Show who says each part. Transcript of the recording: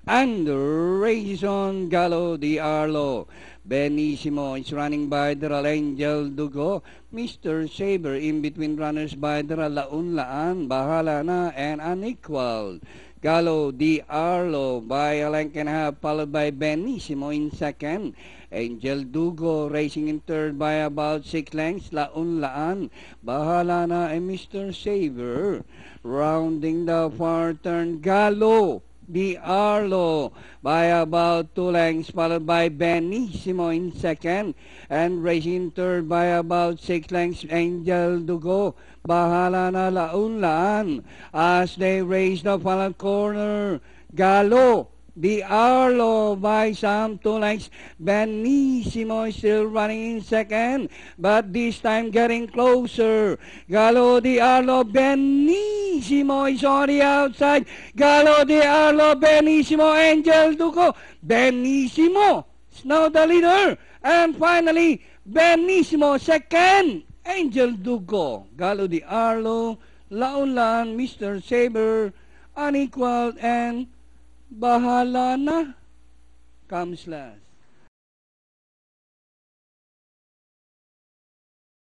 Speaker 1: And Rayson Gallo Di Arlo. Benissimo is running by the Angel Dugo. Mr. Saber in between runners by the Launlaan. Bahala na and unequal. Gallo Di Arlo by a length and a half, followed by Benissimo in second. Angel Dugo racing in third by about 6 lengths. Launlaan. Bahala na and Mr. Saber. Rounding the far turn, Gallo Di Arlo by about 2 lengths, followed by Benissimo in second, and racing third by about 6 lengths, Angel Dugo. Bahala na Launlaan as they race the final corner. Gallo Di Arlo by some 2 lengths. Benissimo is still running in second, but this time getting closer. Gallo Di Arlo, Benissimo is on the outside. Gallo Di Arlo, Benissimo, Angel Dugo. Benissimo is now the leader. And finally, Benissimo second. Angel Dugo. Gallo Di Arlo, Launlaan, Mr. Saber, unequaled, and Bahala na comes last.